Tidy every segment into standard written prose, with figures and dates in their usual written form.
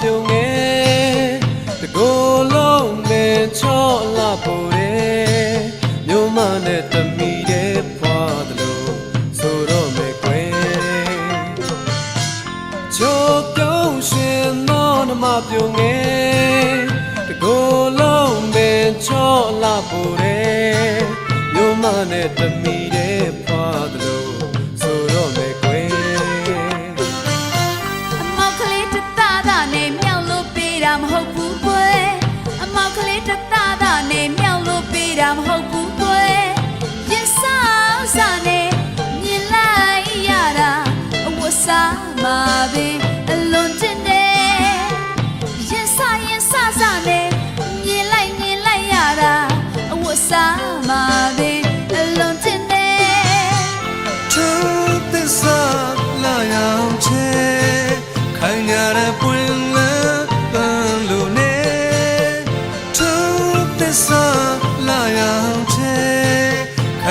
ပြုံငယ်တကိုယ်လုံးမင်းချောလာပိုတယ်မြို့မနဲ့တမီတဲ့ဖွာတယ်လို့ဆိုတော့မယ်ကွယ်ချိုးပြုံးရှင်တော့နှမပြုံငယ်တကိုယ်လုံးမင်းချောလာပိုတယ်မြို့မနဲ့တမီတဲ့ဖွာတယ်လို့ဆိုတော့မယ်ကွယ်မဟုတ်ဘူးကွယ်အမောက်ကလေးတစ်သားသားနဲ့မြောက်လို့ပေးတာမဟုတ်ဘူးကွယ်ရင်စားစားနဲ့မြင်လိုက်ရတာအဝတ်စားမှာပဲအလွန်တင်တယ်ရင်စားစားနဲ့မြင်လိုက်ရတာအဝတ်စားမှာပဲအလွန်တင်တယ်သူသစ္စာလာရောက်ချေခိုင်ရတဲ့ပွင့်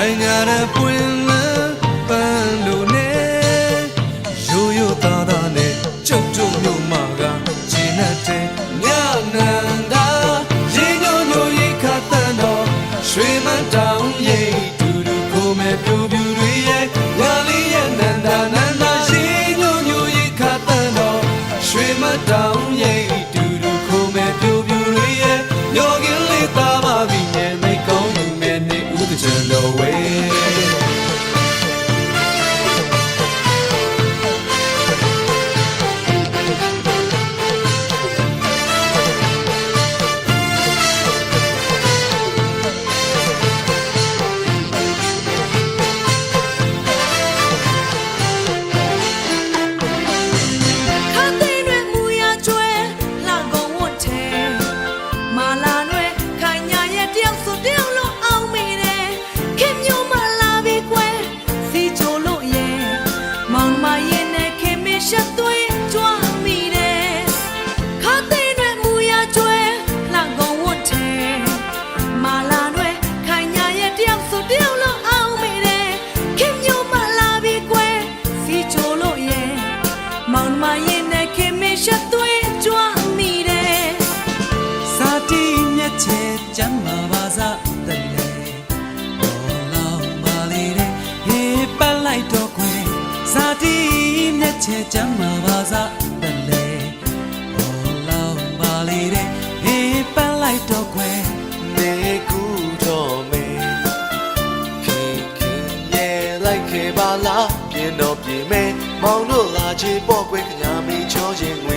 ခိုင်ညာတဲ့ပွင့်လန်းပန်းလို့နဲ့ရိုးရိုးသားသားနဲ့ကြုံမြို့မှာကဂျင်းနဲ့တဲ့ညနန္ဒာရေညိုညိုရိခတ်တန်တော်ရွှေမန်းတောင်ရိပ်တူတူကိုမဲ့ပြူပြူတွေရဲ့ညာလေးရဲ့နန္ဒာရေညိုညိုရိခတ်တန်တော်ရွှေမန်းတောင်ရိပ်တူတူကိုမဲ့ပြူပြူတွေရဲ့ညောကင်းလေးသားပါပြီနဲ့မိကောင်းယူမဲ့နေဦးတဲ့ကျွန်တော်ဝေးကျမ်းမာပါစားတဲ့လေဘောလောင်ပါလေတဲ့ဟေးပတ်လိုက်တော့ခွေဇာတိမျက်ချေကျမ်းမာပါစားတဲ့လေဘောလောင်ပါလေတဲ့ဟေးပတ်လိုက်တော့ခွေနေကူတော့မေခင်ရဲ့လိုက်ခဲ့ပါလားပြင်းတော့ပြေမဲမောင်တို့လာချေပေါ့ခွေခညာမီချောခြင်း